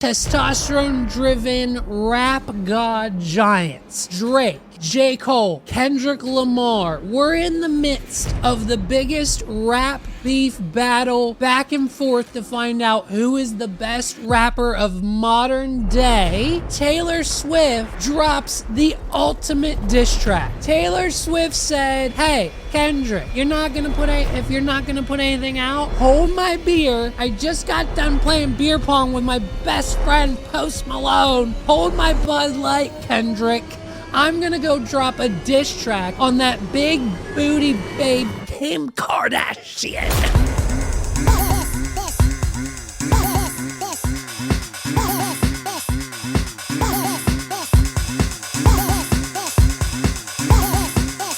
Testosterone-driven rap god giants. Drake, J. Cole, Kendrick Lamar. We're in the midst of the biggest rap beef battle back and forth to find out who is the best rapper of modern day. Taylor Swift drops the ultimate diss track. Taylor Swift said, hey, Kendrick, if you're not gonna put anything out, hold my beer. I just got done playing beer pong with my best friend Post Malone. Hold my Bud Light, Kendrick. I'm gonna go drop a diss track on that big booty babe Kim Kardashian.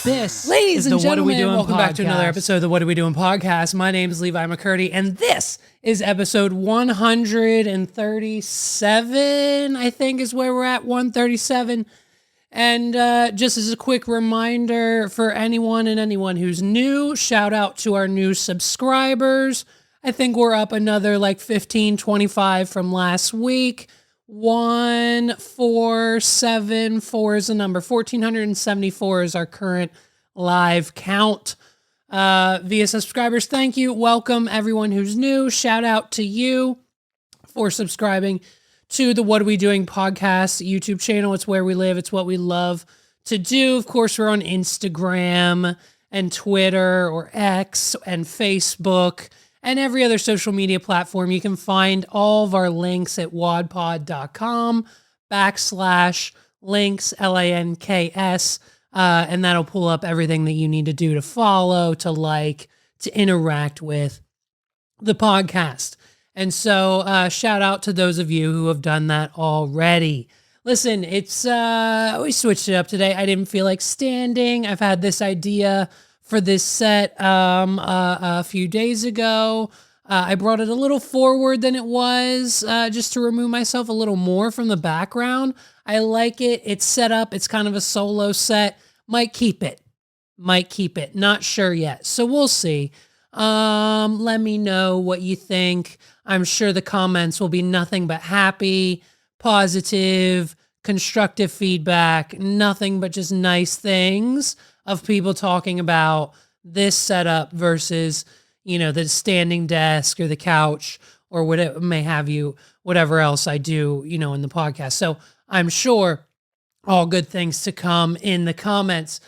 This, ladies and gentlemen, welcome back to another episode of the What Are We Doing podcast. My name is Levi McCurdy, and this is episode 137, I think is where we're at, 137. And just as a quick reminder for anyone who's new, shout out to our new subscribers. I think we're up another like 15, 25 from last week. 1474 is the number. 1,474 is our current live count via subscribers. Thank you. Welcome everyone who's new. Shout out to you for subscribing to the What Are We Doing podcast YouTube channel. It's where we live. It's what we love to do. Of course, we're on Instagram and Twitter or X and Facebook and every other social media platform. You can find all of our links at wadpod.com/links, LANKS, and that'll pull up everything that you need to do to follow, to like, to interact with the podcast. And so shout out to those of you who have done that already. Listen, it's we switched it up today. I didn't feel like standing. I've had this idea for this set a few days ago. I brought it a little forward than it was, just to remove myself a little more from the background. I like it. It's set up. It's kind of a solo set. Might keep it. Not sure yet. So we'll see. Let me know what you think. I'm sure the comments will be nothing but happy, positive, constructive feedback, nothing but just nice things of people talking about this setup versus, the standing desk or the couch or whatever may have you, whatever else I do, in the podcast. So I'm sure all good things to come in the comments.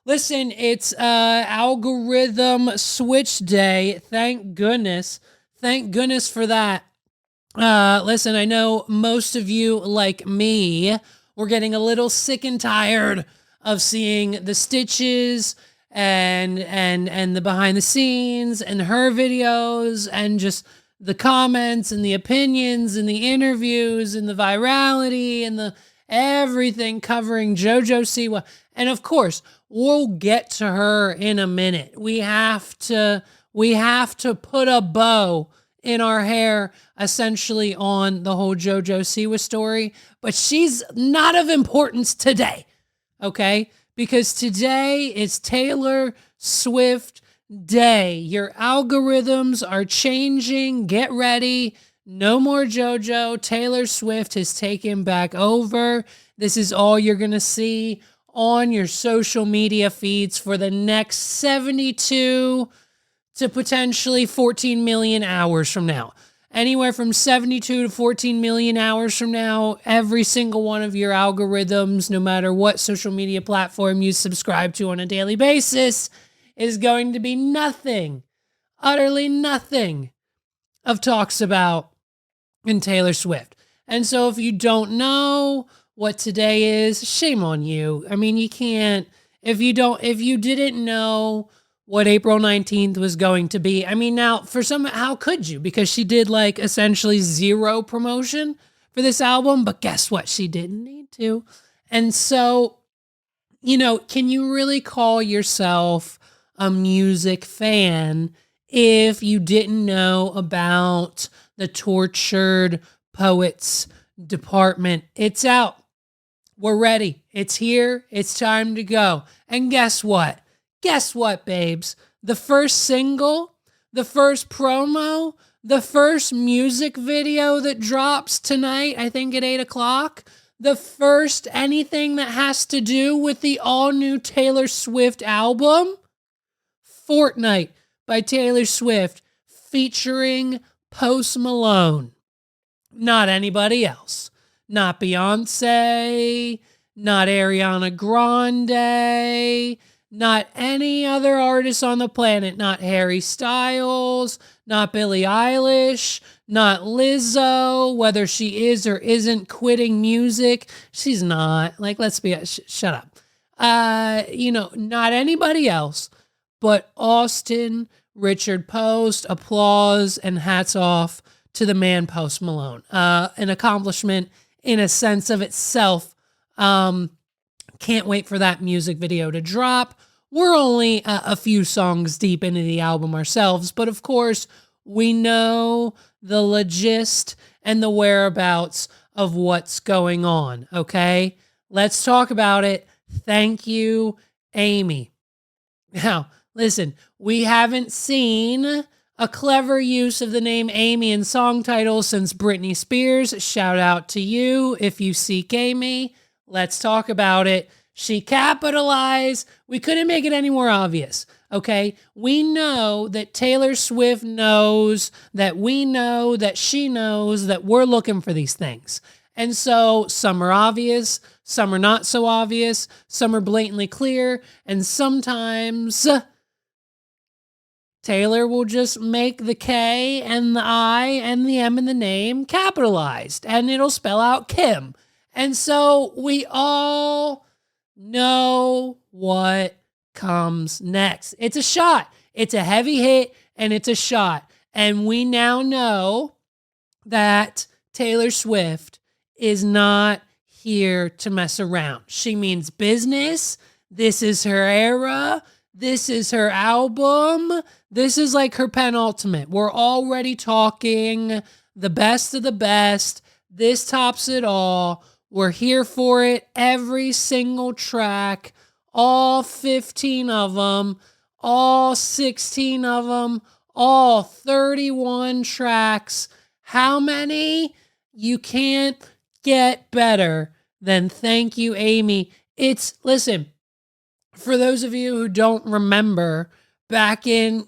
Listen, it's algorithm switch day. Thank goodness. Thank goodness for that. Listen, I know most of you, like me, were getting a little sick and tired of seeing the stitches and the behind the scenes and her videos and just the comments and the opinions and the interviews and the virality and the everything covering JoJo Siwa. And of course, we'll get to her in a minute. We have to put a bow in our hair, essentially, on the whole JoJo Siwa story. But she's not of importance today, okay? Because today is Taylor Swift Day. Your algorithms are changing. Get ready. No more JoJo. Taylor Swift has taken back over. This is all you're going to see on your social media feeds for the next 72 to potentially 14 million hours from now. Anywhere from 72 to 14 million hours from now, every single one of your algorithms, no matter what social media platform you subscribe to on a daily basis, is going to be nothing, utterly nothing of talks about in Taylor Swift. And so if you don't know what today is, shame on you. I mean, you can't, if you didn't know what April 19th was going to be. I mean, now, how could you? Because she did like essentially zero promotion for this album, but guess what? She didn't need to. And so, can you really call yourself a music fan if you didn't know about the Tortured Poets Department? It's out. We're ready. It's here. It's time to go. And guess what? Guess what, babes? The first single, the first promo, The first music video that drops tonight, I think at 8 o'clock, the first anything that has to do with the all-new Taylor Swift album, Fortnite by Taylor Swift, featuring Post Malone. Not anybody else. Not Beyonce, not Ariana Grande, not any other artist on the planet, not Harry Styles, not Billie Eilish, not Lizzo, whether she is or isn't quitting music. She's not. Like, let's be, shut up. Not anybody else, but Austin Richard Post. Applause and hats off to the man Post Malone. An accomplishment in a sense of itself. Can't wait for that music video to drop. We're only a few songs deep into the album ourselves, but of course, we know the gist and the whereabouts of what's going on, okay? Let's talk about it. Thank you, aIMee. Now, listen, we haven't seen a clever use of the name aIMee in song titles since Britney Spears. Shout out to you if you seek aIMee. Let's talk about it. She capitalized. We couldn't make it any more obvious, okay? We know that Taylor Swift knows, that we know, that she knows that we're looking for these things. And so some are obvious, some are not so obvious, some are blatantly clear, and sometimes Taylor will just make the K and the I and the M in the name capitalized, and it'll spell out Kim. And so we all know what comes next. It's a shot. It's a heavy hit, and it's a shot. And we now know that Taylor Swift is not here to mess around. She means business. This is her era. This is her album. This is like her penultimate. We're already talking the best of the best. This tops it all. We're here for it. Every single track, all 15 of them, all 16 of them, all 31 tracks. How many? You can't get better than Thank You, aIMee. Listen, for those of you who don't remember, back in,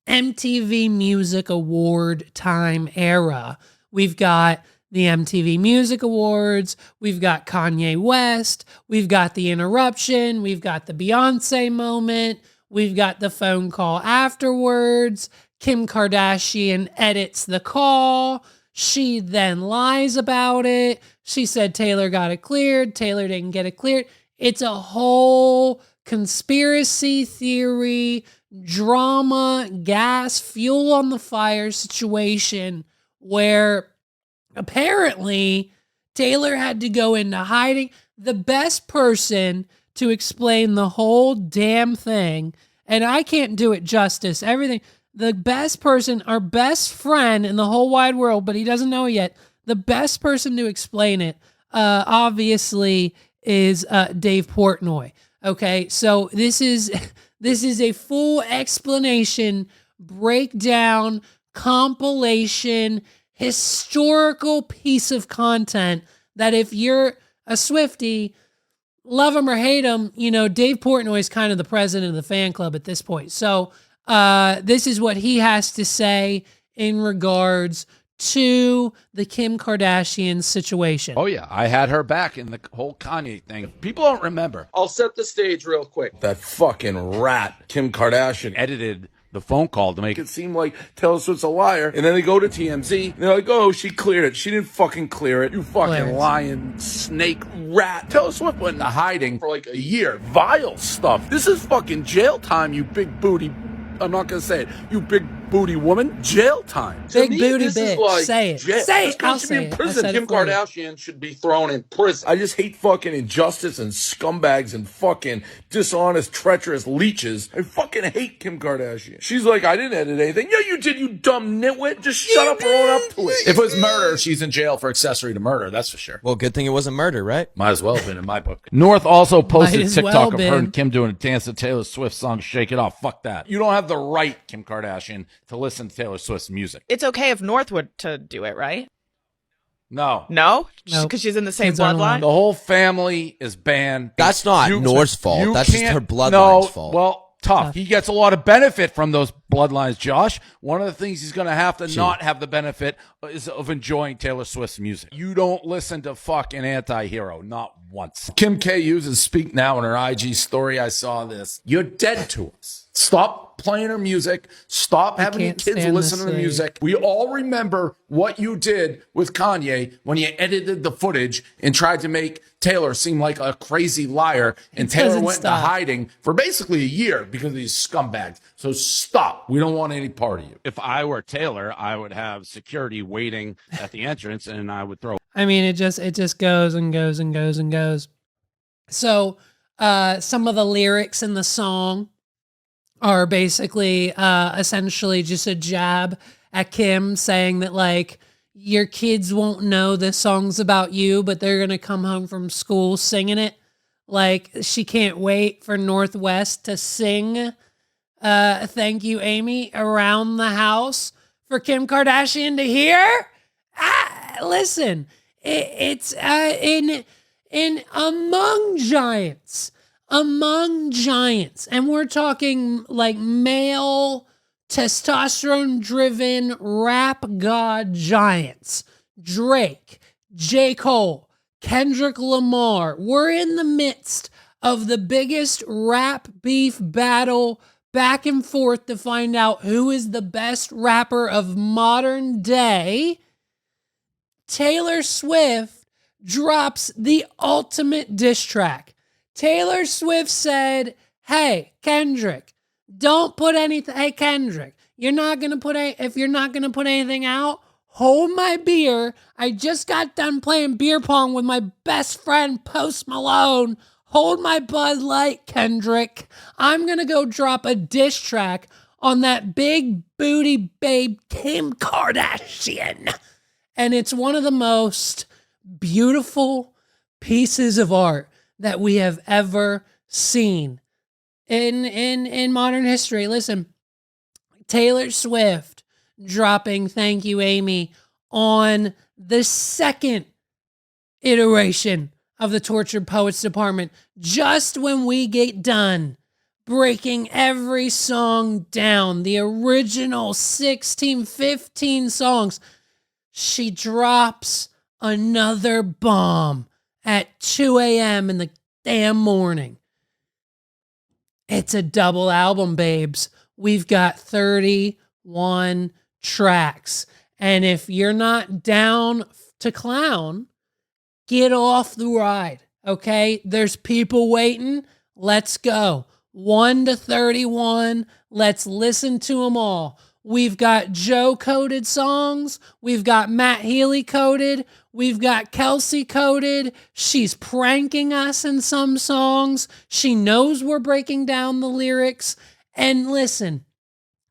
MTV Music Award time era, we've got the MTV Music Awards, we've got Kanye West, we've got the interruption, we've got the Beyonce moment, we've got the phone call afterwards, Kim Kardashian edits the call, she then lies about it, she said Taylor got it cleared, Taylor didn't get it cleared. It's a whole conspiracy theory, drama, gas, fuel on the fire situation where apparently Taylor had to go into hiding. The best person to explain the whole damn thing, and I can't do it justice, the best person, our best friend in the whole wide world, but he doesn't know it yet, the best person to explain it, obviously, is Dave Portnoy. Okay, so this is a full explanation, breakdown, compilation, historical piece of content that if you're a Swiftie, love him or hate him, Dave Portnoy is kind of the president of the fan club at this point. So this is what he has to say in regards to the Kim Kardashian situation. Oh, yeah. I had her back in the whole Kanye thing. People don't remember. I'll set the stage real quick. That fucking rat, Kim Kardashian, Edited the phone call to make it seem like Taylor Swift's a liar. And then they go to TMZ, and they're like, oh, she cleared it. She didn't fucking clear it. You fucking lying snake rat. Taylor Swift went into hiding for like a year. Vile stuff. This is fucking jail time, you big booty. I'm not going to say it. You big booty woman. Jail time. Big booty bitch. Like say it. Jail. Say it. I'll say it. Kim Kardashian should be thrown in prison. I just hate fucking injustice and scumbags and fucking dishonest, treacherous leeches. I fucking hate Kim Kardashian. She's like, I didn't edit anything. Yeah, you did, you dumb nitwit. Just shut up and own up to it. If it was murder, she's in jail for accessory to murder. That's for sure. Well, good thing it wasn't murder, right? Might as well have been in my book. North also posted as TikTok well of her and Kim doing a dance to Taylor Swift song, Shake It Off. Fuck that. You don't have the right, Kim Kardashian, to listen to Taylor Swift's music. It's okay if North would to do it, right? No. No? Nope. Because she's in the same Kids aren't allowed. bloodline? The whole family is banned. That's not North's fault. That's just her can't- bloodline's fault. Well, tough. He gets a lot of benefit from those bloodlines, Josh. One of the things he's going to have to not have the benefit is of enjoying Taylor Swift's music. You don't listen to fucking Anti-Hero, not once. Kim K uses Speak Now in her IG story. I saw this. You're dead to us. Stop playing her music. Stop having your can't kids stand listen to this her thing. music. We all remember what you did with Kanye when you edited the footage and tried to make Taylor seem like a crazy liar. And Taylor doesn't went stop. into hiding for basically a year because of these scumbags. So stop. We don't want any part of you. If I were Taylor, I would have security waiting at the entrance and I would throw. I mean, it just goes and goes and goes and goes. So, some of the lyrics in the song are basically, essentially just a jab at Kim, saying that like your kids won't know this song's about you, but they're gonna come home from school singing it. Like she can't wait for Northwest to sing "Thank You, aIMee" around the house for Kim Kardashian to hear. Listen, it's in among giants, and we're talking like male testosterone-driven rap god giants. Drake, J. Cole, Kendrick Lamar. We're in the midst of the biggest rap beef battle back and forth to find out who is the best rapper of modern day. Taylor Swift drops the ultimate diss track. Taylor Swift said, "Hey, Kendrick, don't put anything. Hey, Kendrick, if you're not gonna put anything out, hold my beer. I just got done playing beer pong with my best friend Post Malone. Hold my Bud Light, Kendrick. I'm gonna go drop a diss track on that big booty babe Kim Kardashian." And it's one of the most beautiful pieces of art that we have ever seen in modern history. Listen, Taylor Swift dropping "Thank You, aIMee" on the second iteration of the Tortured Poets Department, just when we get done breaking every song down, the original 16, 15 songs, she drops another bomb at 2 a.m. in the damn morning. It's a double album, babes. We've got 31 tracks. And if you're not down to clown, get off the ride, okay? There's people waiting. Let's go. 1 to 31. Let's listen to them all. We've got Joe coded songs. We've got Matt Healy coded. We've got Kelsey coded. She's pranking us in some songs. She knows we're breaking down the lyrics. And listen,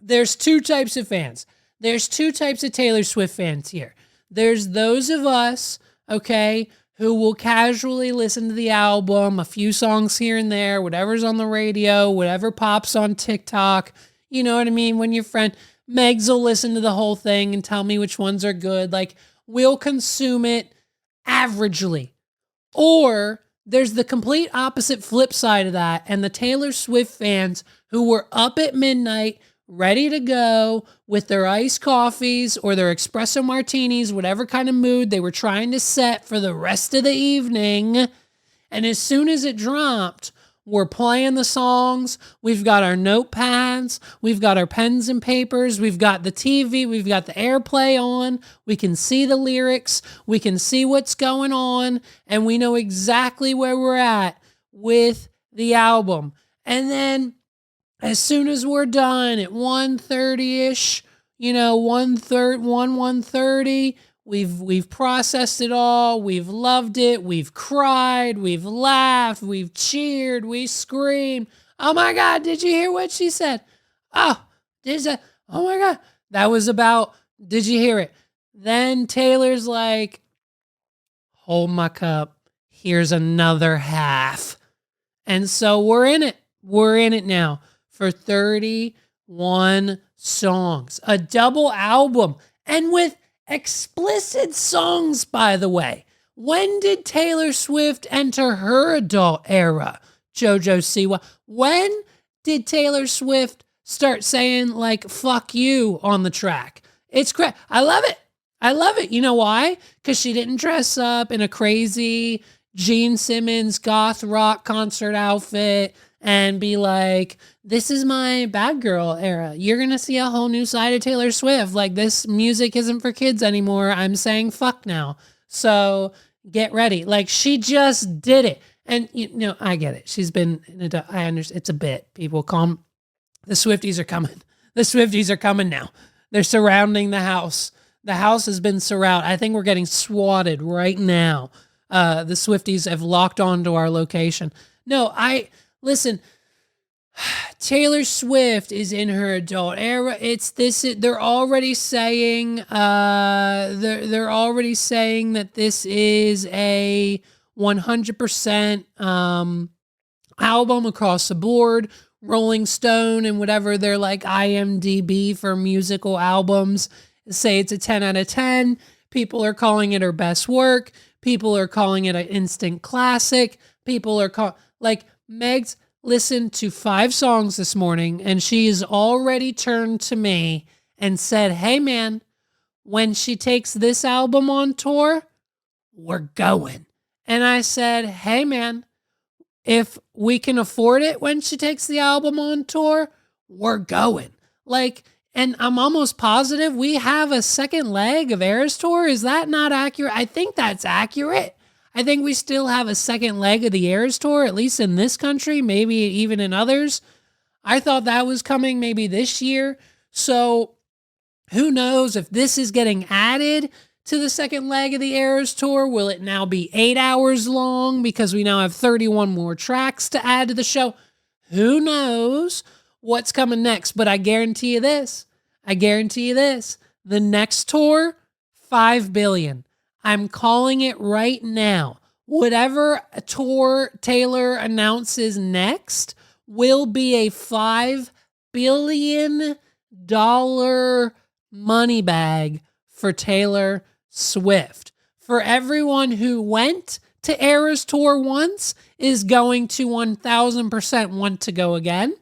there's two types of fans. There's two types of Taylor Swift fans here. There's those of us, okay, who will casually listen to the album, a few songs here and there, whatever's on the radio, whatever pops on TikTok. You know what I mean? When your friend Megs will listen to the whole thing and tell me which ones are good. Like, we'll consume it averagely. Or there's the complete opposite flip side of that, and the Taylor Swift fans who were up at midnight, ready to go with their iced coffees or their espresso martinis, whatever kind of mood they were trying to set for the rest of the evening. And as soon as it dropped, we're playing the songs. We've got our notepads. We've got our pens and papers. We've got the TV. We've got the AirPlay on. We can see the lyrics. We can see what's going on. And we know exactly where we're at with the album. And then as soon as we're done at 1:30-ish, 1:30, we've processed it all. We've loved it. We've cried. We've laughed. We've cheered. We screamed. Oh my God, did you hear what she said? Oh my God. That was about, did you hear it? Then Taylor's like, hold my cup. Here's another half. And so we're in it. We're in it now for 31 songs, a double album, and with explicit songs, by the way. When did Taylor Swift enter her adult era? Jojo Siwa. When did Taylor Swift start saying like fuck you on the track? It's great. I love it. I love it. You know why? Because she didn't dress up in a crazy Gene Simmons goth rock concert outfit and be like, this is my bad girl era. You're going to see a whole new side of Taylor Swift. Like, this music isn't for kids anymore. I'm saying fuck now. So get ready. Like, she just did it. And, you know, I get it. She's been, I understand. It's a bit. People calm. The Swifties are coming. The Swifties are coming now. They're surrounding the house. The house has been surrounded. I think we're getting swatted right now. The Swifties have locked onto our location. No, listen, Taylor Swift is in her adult era. It's this. They're already saying. They're already saying that this is a 100% album across the board. Rolling Stone and whatever they're like IMDb for musical albums say it's a 10 out of 10. People are calling it her best work. People are calling it an instant classic. People are like Meg's listened to 5 songs this morning and she's already turned to me and said, hey man, when she takes this album on tour, we're going. And I said, hey man, if we can afford it when she takes the album on tour, we're going. Like, and I'm almost positive we have a second leg of Eras Tour. Is that not accurate? I think that's accurate. I think we still have a second leg of the Eras Tour, at least in this country, maybe even in others. I thought that was coming maybe this year. So who knows if this is getting added to the second leg of the Eras Tour? Will it now be 8 hours long because we now have 31 more tracks to add to the show? Who knows what's coming next? But I guarantee you this. The next tour, $5 billion. I'm calling it right now. Whatever tour Taylor announces next will be a $5 billion money bag for Taylor Swift. For everyone who went to Eras Tour once is going to 1000% want to go again.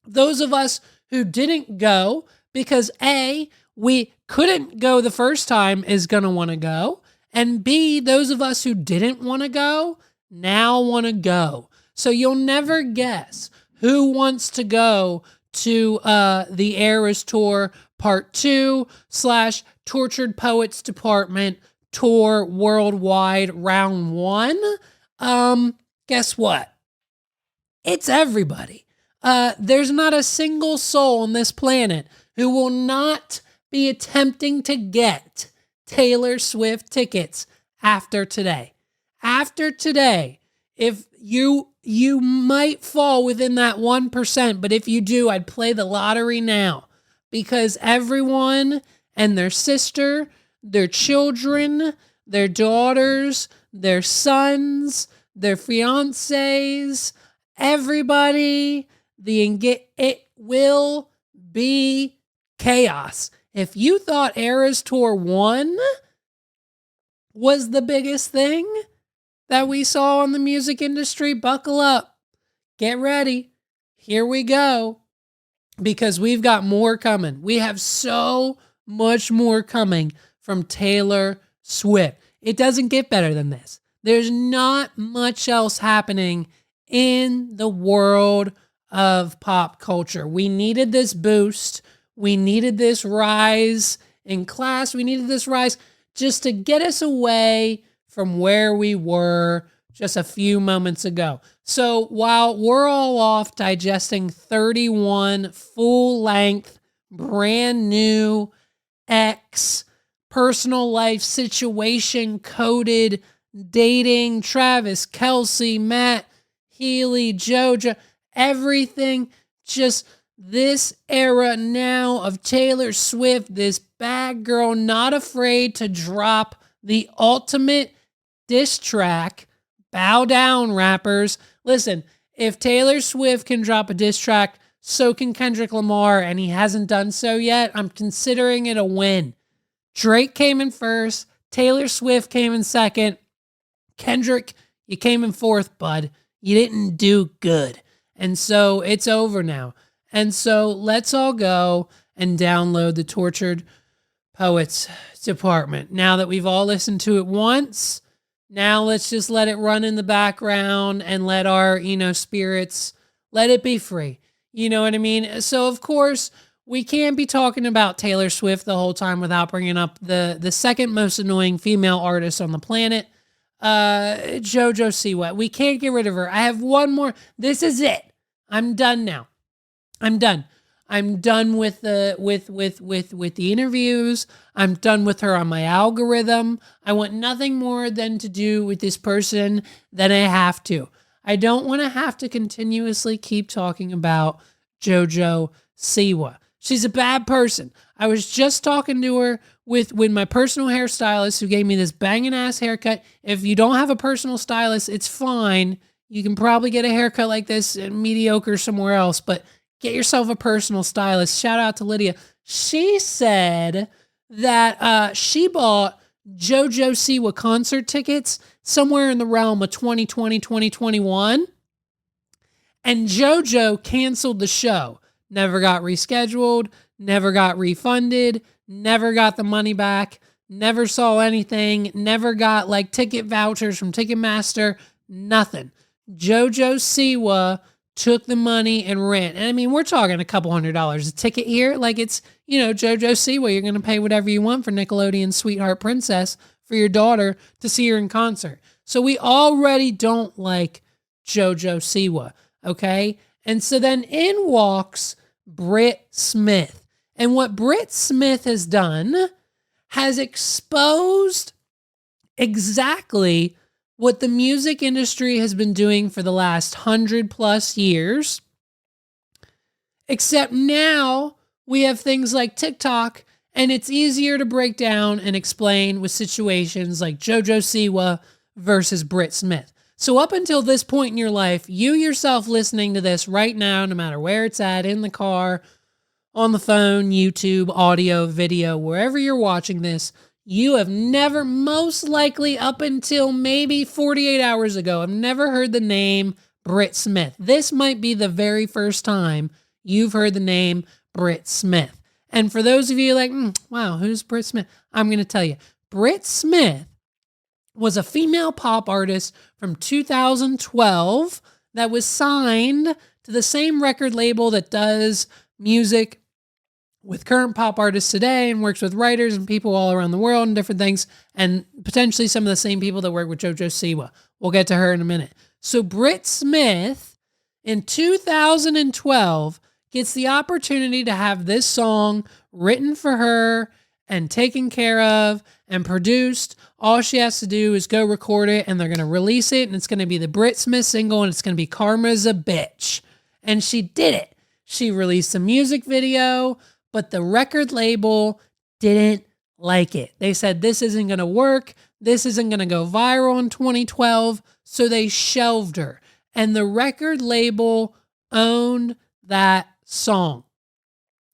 Those of us who didn't go because A, we couldn't go the first time is going to want to go. And B, those of us who didn't want to go now want to go. So you'll never guess who wants to go to the Eras Tour Part 2 / Tortured Poets Department Tour Worldwide Round 1. Guess what? It's everybody. There's not a single soul on this planet who will not be attempting to get Taylor Swift tickets after today. After today, if you might fall within that 1%, but if you do, I'd play the lottery now because everyone and their sister, their children, their daughters, their sons, their fiancés, everybody, it will be chaos. If you thought Eras Tour 1 was the biggest thing that we saw in the music industry, buckle up. Get ready. Here we go. Because we've got more coming. We have so much more coming from Taylor Swift. It doesn't get better than this. There's not much else happening in the world of pop culture. We needed this boost. We needed this rise in class. We needed this rise just to get us away from where we were just a few moments ago. So while we're all off digesting 31 full-length, brand new personal life situation coded dating, Travis Kelce, Matt Healy, JoJo, everything, just this era now of Taylor Swift, this bad girl not afraid to drop the ultimate diss track. Bow down, rappers. Listen, if Taylor Swift can drop a diss track, So can Kendrick Lamar, and he hasn't done so yet. I'm considering it a win. Drake came in first. Taylor Swift came in second. Kendrick, you came in fourth, bud. You didn't do good. And so it's over now. And so let's all go and download the Tortured Poets Department. Now that we've all listened to it once, now let's just let it run in the background and let our, spirits, let it be free. You know what I mean? So, of course, we can't be talking about Taylor Swift the whole time without bringing up the second most annoying female artist on the planet, JoJo Siwa. We can't get rid of her. I have one more. This is it. I'm done now. I'm done. I'm done with the with the interviews. I'm done with her on my algorithm. I want nothing more than to do with this person than I have to. I don't want to have to continuously keep talking about JoJo Siwa. She's a bad person. I was just talking to her with my personal hairstylist who gave me this banging ass haircut. If you don't have a personal stylist, it's fine. You can probably get a haircut like this mediocre somewhere else, but get yourself a personal stylist. Shout out to Lydia. She said that she bought JoJo Siwa concert tickets somewhere in the realm of 2020, 2021. And JoJo canceled the show. Never got rescheduled, never got refunded, never got the money back, never saw anything, never got like ticket vouchers from Ticketmaster, nothing. JoJo Siwa took the money and ran. And I mean, we're talking a couple $100 a ticket here. Like it's, JoJo Siwa, you're going to pay whatever you want for Nickelodeon's Sweetheart Princess for your daughter to see her in concert. So we already don't like JoJo Siwa, okay? And so then in walks Britt Smith. And what Britt Smith has done has exposed exactly what the music industry has been doing for the last 100+ years. Except now we have things like TikTok, and it's easier to break down and explain with situations like JoJo Siwa versus Britt Smith. So up until this point in your life, you yourself listening to this right now, no matter where it's at, in the car, on the phone, YouTube, audio, video, wherever you're watching this, you have never, most likely up until maybe 48 hours ago, have never heard the name Britt Smith. This might be the very first time you've heard the name Britt Smith. And for those of you like, wow, who's Britt Smith? I'm going to tell you. Britt Smith was a female pop artist from 2012 that was signed to the same record label that does music with current pop artists today and works with writers and people all around the world and different things, and potentially some of the same people that work with JoJo Siwa. We'll get to her in a minute. So Britt Smith in 2012 gets the opportunity to have this song written for her and taken care of and produced. All she has to do is go record it, and they're going to release it, and it's going to be the Britt Smith single, and it's going to be Karma's a Bitch. And she did it. She released a music video, but the record label didn't like it. They said, this isn't going to work. This isn't going to go viral in 2012. So they shelved her. And the record label owned that song.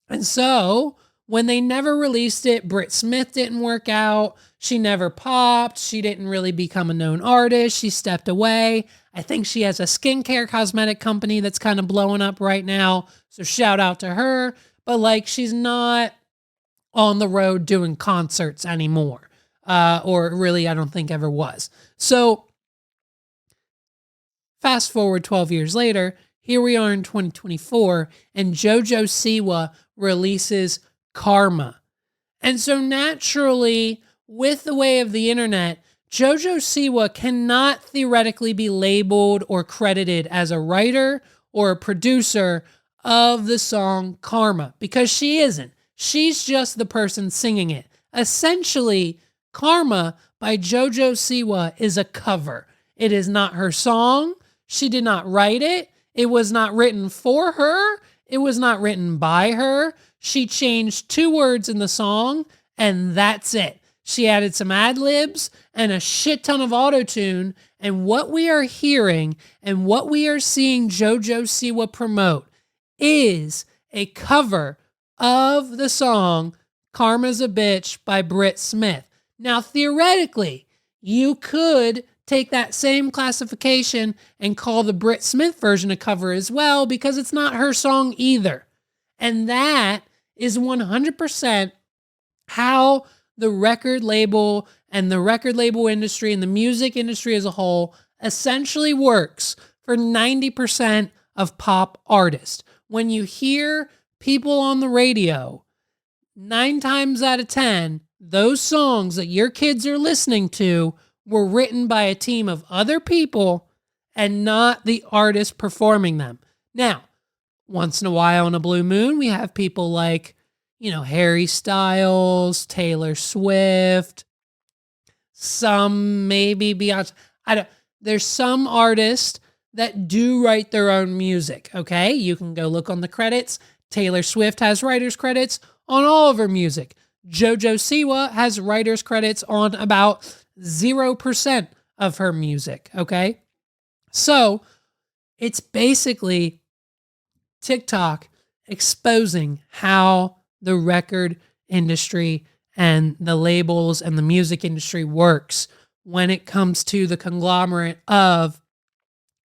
And so when they never released it, Britt Smith didn't work out. She never popped. She didn't really become a known artist. She stepped away. I think she has a skincare cosmetic company that's kind of blowing up right now. So shout out to her. But she's not on the road doing concerts anymore. Or really, I don't think ever was. So fast forward 12 years later, here we are in 2024, and JoJo Siwa releases Karma. And so naturally, with the way of the internet, JoJo Siwa cannot theoretically be labeled or credited as a writer or a producer of the song Karma, because she isn't. She's just the person singing it. Essentially, Karma by JoJo Siwa is a cover. It is not her song. She did not write it. It was not written for her. It was not written by her. She changed 2 words in the song, and that's it. She added some ad-libs and a shit ton of auto-tune, and what we are hearing and what we are seeing JoJo Siwa promote is a cover of the song Karma's a Bitch by Britt Smith. Now, theoretically, you could take that same classification and call the Britt Smith version a cover as well, because it's not her song either. And that is 100% how the record label and the record label industry and the music industry as a whole essentially works for 90% of pop artists. When you hear people on the radio, 9 times out of 10, those songs that your kids are listening to were written by a team of other people and not the artist performing them. Now, once in a while on a blue moon, we have people like, Harry Styles, Taylor Swift, some maybe Beyonce. There's some artists that do write their own music, okay? You can go look on the credits. Taylor Swift has writer's credits on all of her music. JoJo Siwa has writer's credits on about 0% of her music, okay? So it's basically TikTok exposing how the record industry and the labels and the music industry works when it comes to the conglomerate of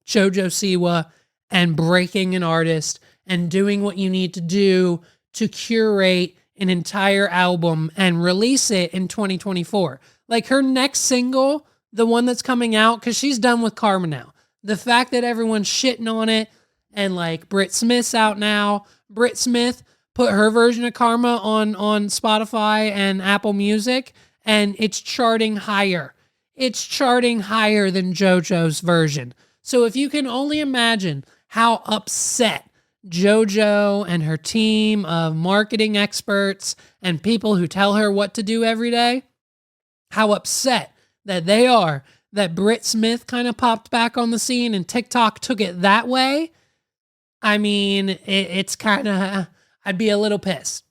JoJo Siwa and breaking an artist and doing what you need to do to curate an entire album and release it in 2024. Like her next single, the one that's coming out, because she's done with Karma now. The fact that everyone's shitting on it, and like Britt Smith's out now. Britt Smith put her version of Karma on Spotify and Apple Music, and it's charting higher. It's charting higher than JoJo's version. So if you can only imagine how upset JoJo and her team of marketing experts and people who tell her what to do every day, how upset that they are that Britt Smith kind of popped back on the scene and TikTok took it that way. I mean, it's kind of, I'd be a little pissed.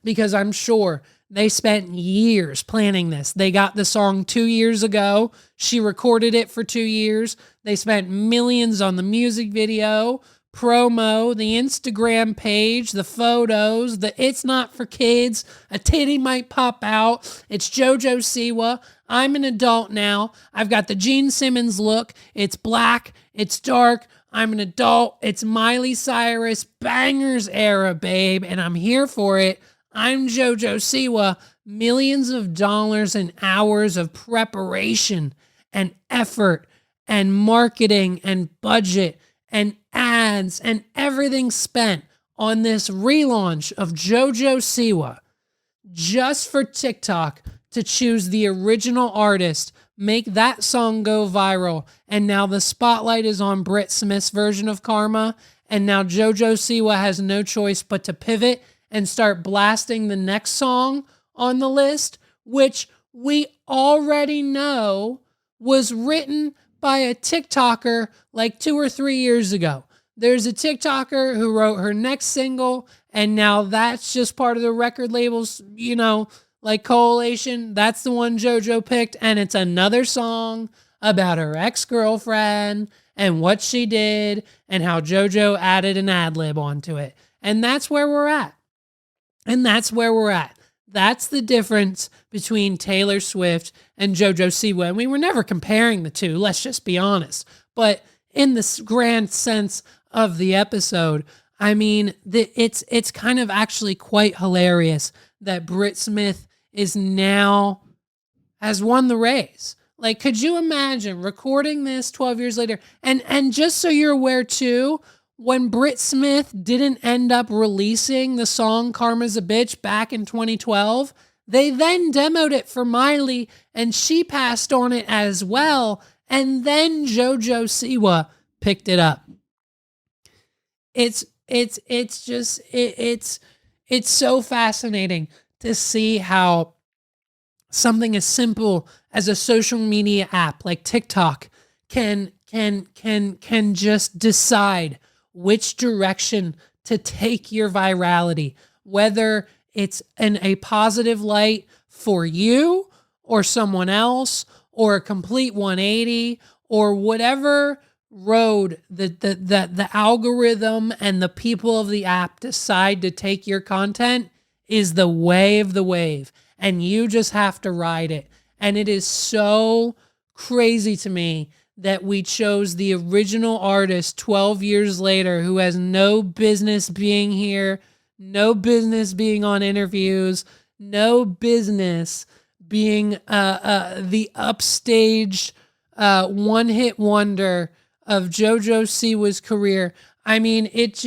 Because I'm sure they spent years planning this. They got the song 2 years ago. She recorded it for 2 years. They spent millions on the music video, promo, the Instagram page, the photos, the it's not for kids, a titty might pop out. It's JoJo Siwa. I'm an adult now. I've got the Gene Simmons look. It's black. It's dark. I'm an adult. It's Miley Cyrus bangers era, babe, and I'm here for it. I'm JoJo Siwa. Millions of dollars and hours of preparation and effort and marketing and budget and ads and everything spent on this relaunch of JoJo Siwa just for TikTok to choose the original artist, make that song go viral, and now the spotlight is on Britt Smith's version of Karma, and now JoJo Siwa has no choice but to pivot and start blasting the next song on the list, which we already know was written by a TikToker like 2 or 3 years ago. There's a TikToker who wrote her next single, and now that's just part of the record label's, like coalition. That's the one JoJo picked, and it's another song about her ex-girlfriend and what she did and how JoJo added an ad-lib onto it. And that's where we're at. That's the difference between Taylor Swift and JoJo Siwa. And we were never comparing the two, let's just be honest. But in this grand sense of the episode, I mean, it's kind of actually quite hilarious that Britt Smith has won the race. Like, could you imagine recording this 12 years later? And just so you're aware too, when Britt Smith didn't end up releasing the song Karma's a Bitch back in 2012, they then demoed it for Miley and she passed on it as well. And then JoJo Siwa picked it up. It's so fascinating to see how something as simple as a social media app like TikTok can just decide which direction to take your virality, whether it's in a positive light for you or someone else or a complete 180 or whatever road that the algorithm and the people of the app decide to take your content is the way of the wave, and you just have to ride it. And it is so crazy to me that we chose the original artist 12 years later who has no business being here, no business being on interviews, no business being the upstaged one-hit wonder of JoJo Siwa's career. I mean, it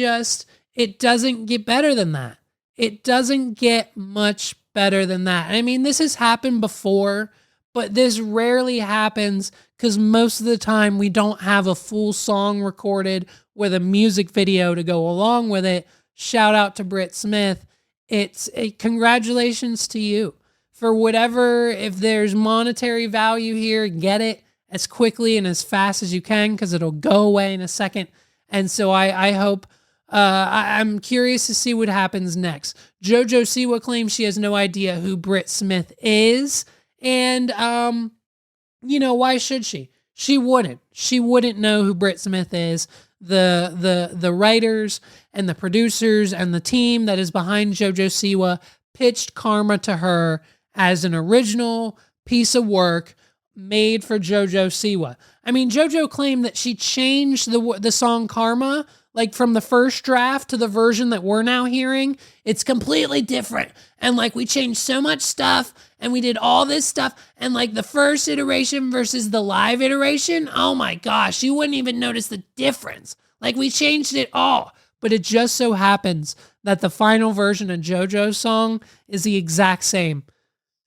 doesn't get better than that. It doesn't get much better than that. I mean, this has happened before, but this rarely happens because most of the time we don't have a full song recorded with a music video to go along with it. Shout out to Britt Smith. It's a congratulations to you for whatever. If there's monetary value here, get it as quickly and as fast as you can because it'll go away in a second. And so I hope, I'm curious to see what happens next. JoJo Siwa claims she has no idea who Britt Smith is. And, why should she? She wouldn't. She wouldn't know who Britt Smith is. The writers and the producers and the team that is behind JoJo Siwa pitched Karma to her as an original piece of work made for JoJo Siwa. I mean, JoJo claimed that she changed the song Karma, like from the first draft to the version that we're now hearing. It's completely different. And like we changed so much stuff and we did all this stuff. And like the first iteration versus the live iteration, oh my gosh, you wouldn't even notice the difference. Like we changed it all. But it just so happens that the final version of JoJo's song is the exact same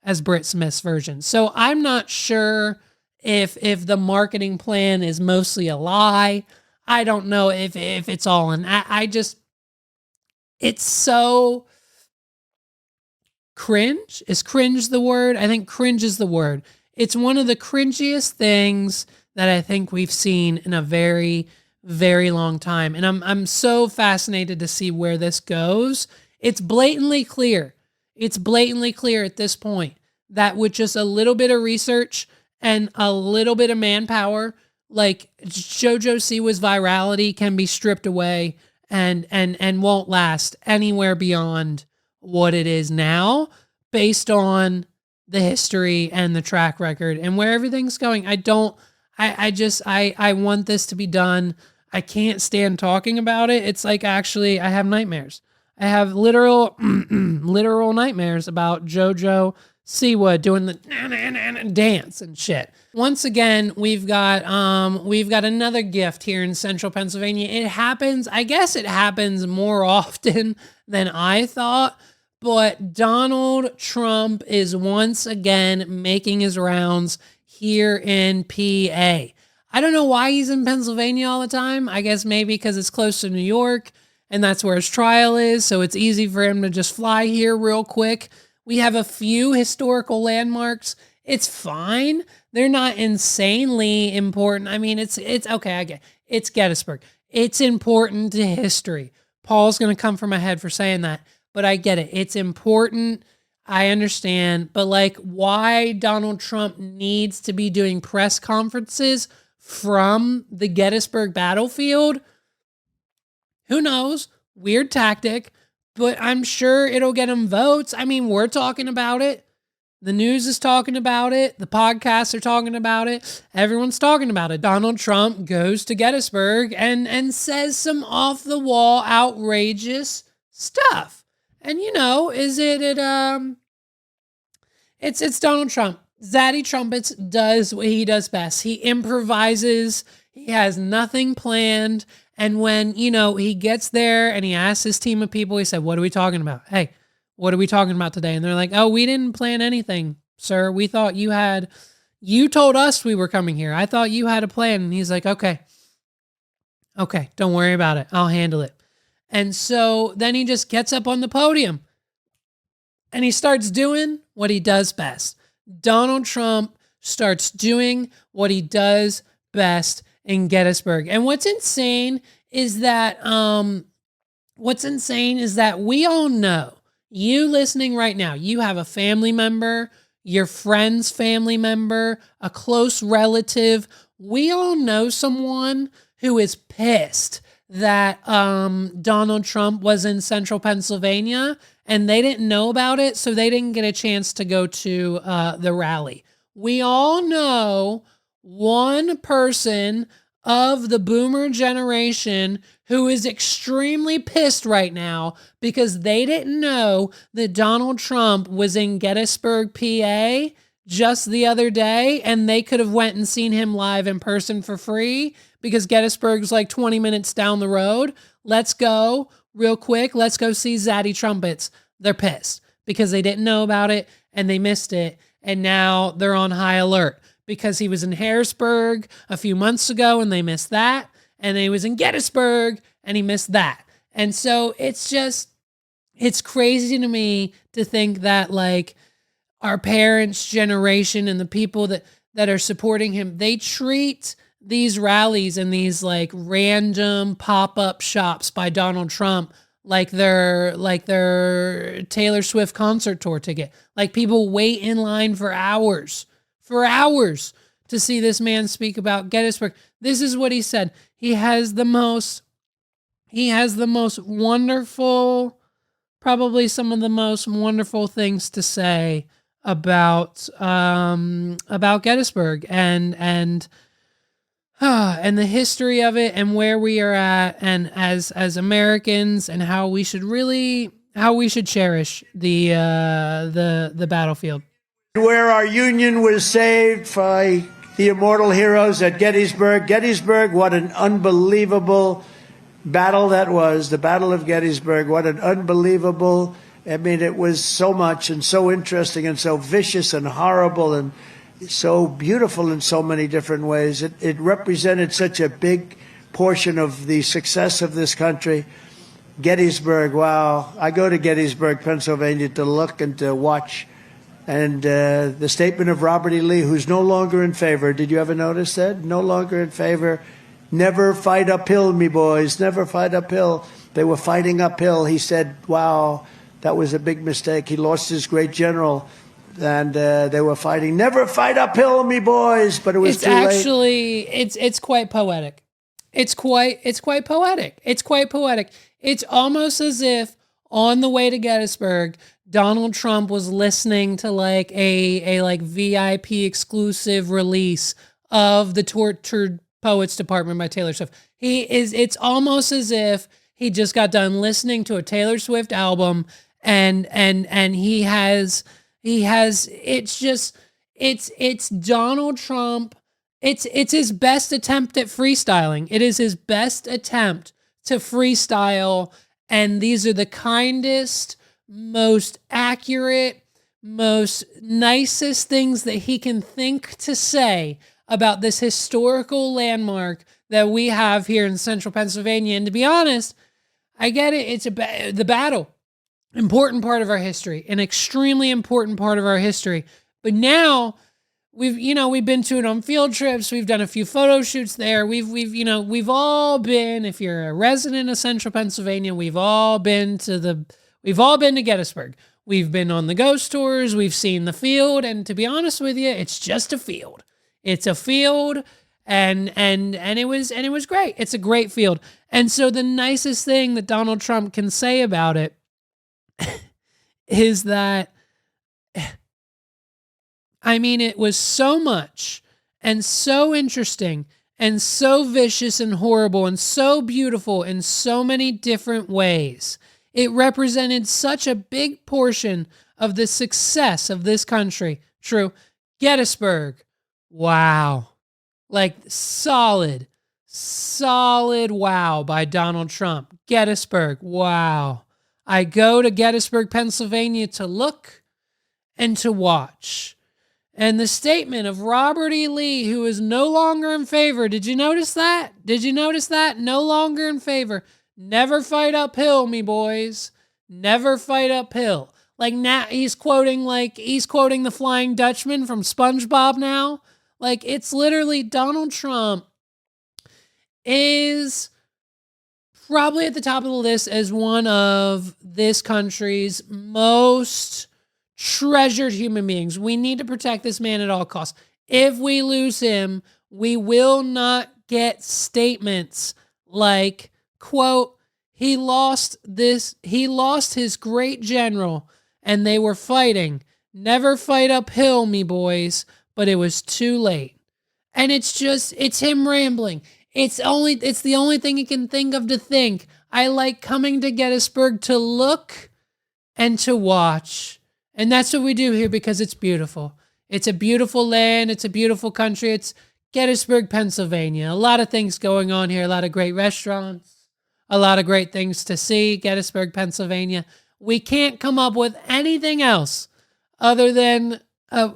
as Britt Smith's version. So I'm not sure if the marketing plan is mostly a lie. I don't know if it's all in. It's so cringe. Is cringe the word? I think cringe is the word. It's one of the cringiest things that I think we've seen in a very, very long time. And I'm so fascinated to see where this goes. It's blatantly clear. It's blatantly clear at this point that with just a little bit of research and a little bit of manpower, like JoJo Siwa's virality can be stripped away and won't last anywhere beyond what it is now based on the history and the track record and where everything's going. I want this to be done. I can't stand talking about it. It's like, actually, I have nightmares. I have literal nightmares about JoJo Siwa doing the dance and shit. Once again, we've got another gift here in central Pennsylvania. It happens, I guess it happens more often than I thought, but Donald Trump is once again making his rounds here in PA. I don't know why he's in Pennsylvania all the time. I guess maybe because it's close to New York and that's where his trial is, so it's easy for him to just fly here real quick. We have a few historical landmarks. It's fine. They're not insanely important. I mean, it's okay. I get it. It's Gettysburg. It's important to history. Paul's going to come for my head for saying that, but I get it. It's important. I understand. But like, why Donald Trump needs to be doing press conferences from the Gettysburg battlefield? Who knows? Weird tactic. But I'm sure it'll get him votes. I mean, we're talking about it. The news is talking about it. The podcasts are talking about it. Everyone's talking about it. Donald Trump goes to Gettysburg and says some off-the-wall, outrageous stuff. And it's Donald Trump. Zaddy Trumpets does what he does best. He improvises. He has nothing planned. And when, he gets there and he asks his team of people, he said, "What are we talking about? Hey, what are we talking about today?" And they're like, "Oh, we didn't plan anything, sir. We thought you told us we were coming here. I thought you had a plan." And he's like, okay, don't worry about it. I'll handle it. And so then he just gets up on the podium and he starts doing what he does best. Donald Trump starts doing what he does best in Gettysburg. And what's insane is that we all know, you listening right now, you have a family member, your friend's family member, a close relative. We all know someone who is pissed that Donald Trump was in central Pennsylvania and they didn't know about it, so they didn't get a chance to go to the rally. We all know one person of the boomer generation who is extremely pissed right now because they didn't know that Donald Trump was in Gettysburg, PA just the other day, and they could have went and seen him live in person for free because Gettysburg's like 20 minutes down the road. Let's go real quick. Let's go see Zaddy Trumpets. They're pissed because they didn't know about it and they missed it. And now they're on high alert because he was in Harrisburg a few months ago and they missed that. And he was in Gettysburg and he missed that. And so it's crazy to me to think that like our parents' generation and the people that are supporting him, they treat these rallies and these like random pop-up shops by Donald Trump like they're Taylor Swift concert tour ticket. Like people wait in line for hours to see this man speak about Gettysburg. This is what he said. He has the most wonderful, probably some of the most wonderful things to say about Gettysburg and the history of it and where we are at and as Americans and how we should cherish the battlefield. Where our Union was saved by the immortal heroes at Gettysburg. Gettysburg, what an unbelievable battle that was. The Battle of Gettysburg, what an unbelievable, I mean, it was so much and so interesting and so vicious and horrible and so beautiful in so many different ways. It represented such a big portion of the success of this country. Gettysburg, wow. I go to Gettysburg, Pennsylvania to look and to watch. And the statement of Robert E. Lee, who's no longer in favor. Did you ever notice that? No longer in favor. Never fight uphill, me boys. Never fight uphill. They were fighting uphill. He said, wow, that was a big mistake. He lost his great general. And they were fighting. Never fight uphill, me boys. But it was too late. It's quite poetic. It's quite poetic. It's quite poetic. It's almost as if on the way to Gettysburg, Donald Trump was listening to like a like VIP exclusive release of the Tortured Poets Department by Taylor Swift. It's almost as if he just got done listening to a Taylor Swift album and it's Donald Trump. It's his best attempt at freestyling. It is his best attempt to freestyle. And these are the kindest, most accurate, most nicest things that he can think to say about this historical landmark that we have here in central Pennsylvania. And to be honest, I get it. It's the battle, important part of our history, an extremely important part of our history. But now we've been to it on field trips. We've done a few photo shoots there. We've all been, if you're a resident of central Pennsylvania, we've all been to Gettysburg. We've been on the ghost tours. We've seen the field. And to be honest with you, it's just a field. It's a field. And it was great. It's a great field. And so the nicest thing that Donald Trump can say about it is that, I mean, it was so much and so interesting and so vicious and horrible and so beautiful in so many different ways. It represented such a big portion of the success of this country. True. Gettysburg. Wow. Like solid wow by Donald Trump. Gettysburg. Wow. I go to Gettysburg, Pennsylvania to look and to watch. And the statement of Robert E. Lee, who is no longer in favor. Did you notice that? No longer in favor. Never fight uphill, me boys. Never fight uphill. Like now he's quoting the Flying Dutchman from SpongeBob now. Like it's literally Donald Trump is probably at the top of the list as one of this country's most treasured human beings. We need to protect this man at all costs. If we lose him, we will not get statements like, quote, he lost his great general and they were fighting. Never fight uphill, me boys, but it was too late. And it's him rambling. It's the only thing he can think of to think. I like coming to Gettysburg to look and to watch. And that's what we do here because it's beautiful. It's a beautiful land. It's a beautiful country. It's Gettysburg, Pennsylvania. A lot of things going on here. A lot of great restaurants. A lot of great things to see. Gettysburg, Pennsylvania. We can't come up with anything else other than a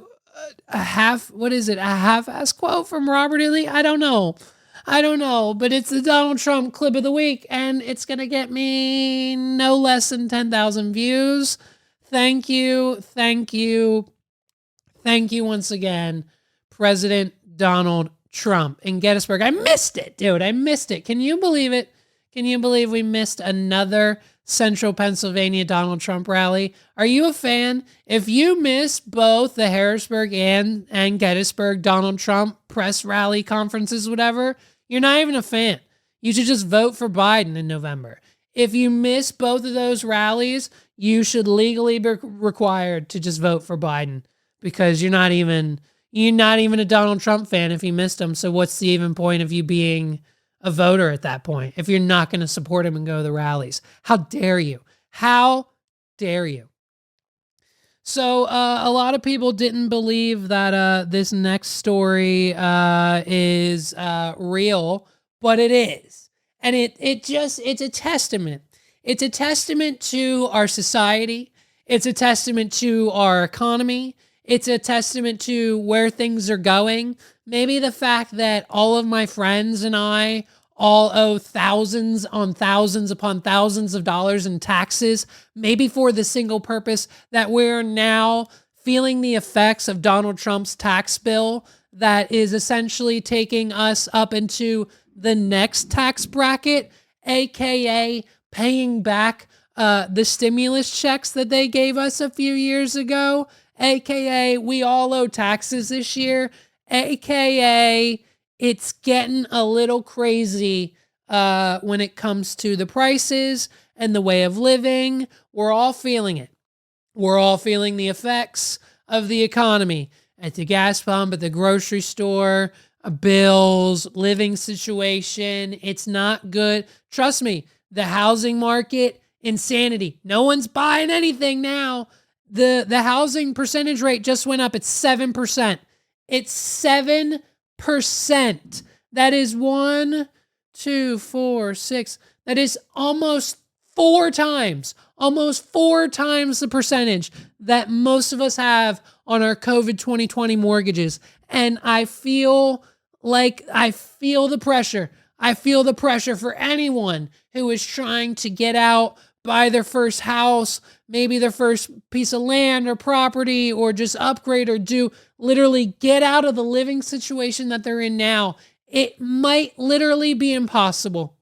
half-ass quote from Robert E. Lee? I don't know, but it's the Donald Trump clip of the week, and it's going to get me no less than 10,000 views. Thank you once again, President Donald Trump in Gettysburg. I missed it, dude. I missed it. Can you believe it? Can you believe we missed another Central Pennsylvania Donald Trump rally? Are you a fan? If you missed both the Harrisburg and Gettysburg Donald Trump press rally conferences, whatever, you're not even a fan. You should just vote for Biden in November. If you miss both of those rallies, you should legally be required to just vote for Biden because you're not even a Donald Trump fan if you missed them. So what's the even point of you being a voter at that point if you're not going to support him and go to the rallies? How dare you? How dare you? So a lot of people didn't believe that this next story is real, but it is. And it's a testament. It's a testament to our society. It's a testament to our economy. It's a testament to where things are going. Maybe the fact that all of my friends and I all owe thousands on thousands upon thousands of dollars in taxes, maybe for the single purpose that we're now feeling the effects of Donald Trump's tax bill that is essentially taking us up into the next tax bracket, aka paying back the stimulus checks that they gave us a few years ago, aka we all owe taxes this year, aka it's getting a little crazy when it comes to the prices and the way of living. We're all feeling it. We're all feeling the effects of the economy at the gas pump, at the grocery store, bills, living situation. It's not good. Trust me, the housing market, insanity. No one's buying anything now. The housing percentage rate just went up. It's 7%. It's 7%. That is 1, 2, 4, 6. That is almost four times the percentage that most of us have on our COVID 2020 mortgages. And I feel the pressure. I feel the pressure for anyone who is trying to get out, buy their first house, maybe their first piece of land or property, or just upgrade or do literally get out of the living situation that they're in now. It might literally be impossible.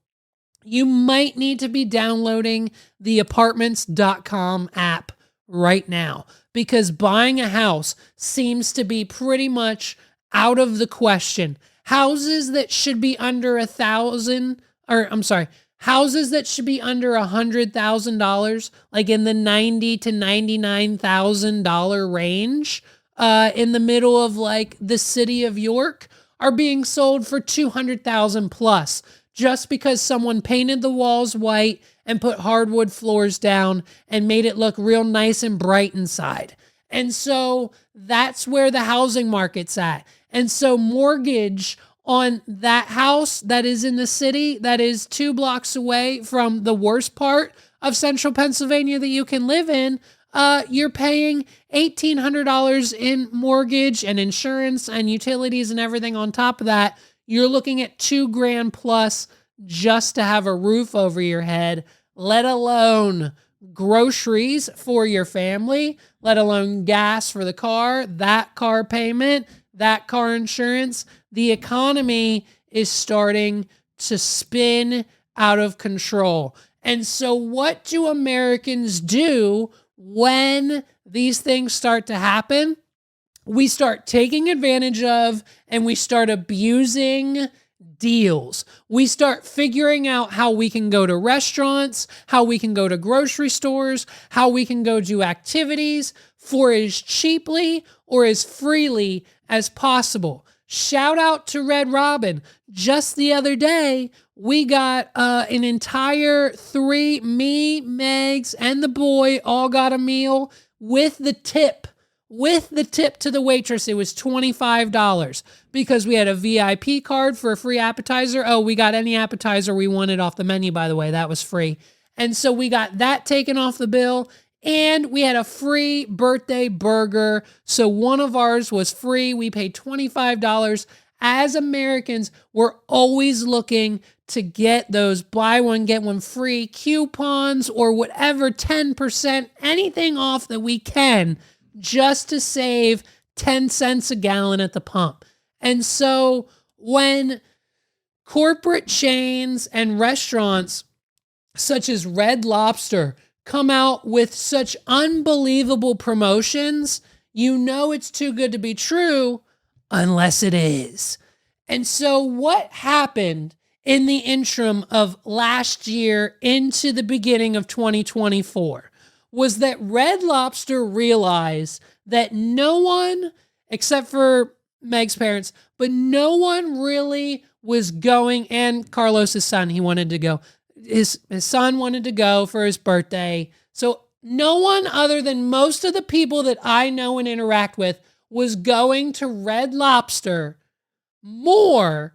You might need to be downloading the apartments.com app right now because buying a house seems to be pretty much out of the question. Houses that should be under houses that should be under $100,000, like in the $90,000 to $99,000 range, in the middle of like the city of York, are being sold for $200,000 plus, just because someone painted the walls white and put hardwood floors down and made it look real nice and bright inside. And so that's where the housing market's at. And so mortgage on that house that is in the city that is 2 blocks away from the worst part of central Pennsylvania that you can live in, you're paying $1,800 in mortgage and insurance and utilities and everything on top of that. You're looking at $2,000 plus just to have a roof over your head, let alone groceries for your family, let alone gas for the car, that car payment, that car insurance. The economy is starting to spin out of control. And so what do Americans do when these things start to happen? We start taking advantage of and we start abusing deals. We start figuring out how we can go to restaurants, how we can go to grocery stores, how we can go do activities for as cheaply or as freely as possible. Shout out to Red Robin. Just the other day, we got an entire 3, me, Megs, and the boy all got a meal with the tip. With the tip to the waitress, it was $25 because we had a VIP card for a free appetizer. Oh, we got any appetizer we wanted off the menu, by the way. That was free. And so we got that taken off the bill. And we had a free birthday burger. So one of ours was free. We paid $25. As Americans, we're always looking to get those buy one, get one free coupons or whatever, 10%, anything off that we can just to save 10 cents a gallon at the pump. And so when corporate chains and restaurants such as Red Lobster come out with such unbelievable promotions, you know it's too good to be true unless it is. And so what happened in the interim of last year into the beginning of 2024 was that Red Lobster realized that no one, except for Meg's parents, but no one really was going, and Carlos's son, he wanted to go. His son wanted to go for his birthday. So no one other than most of the people that I know and interact with was going to Red Lobster more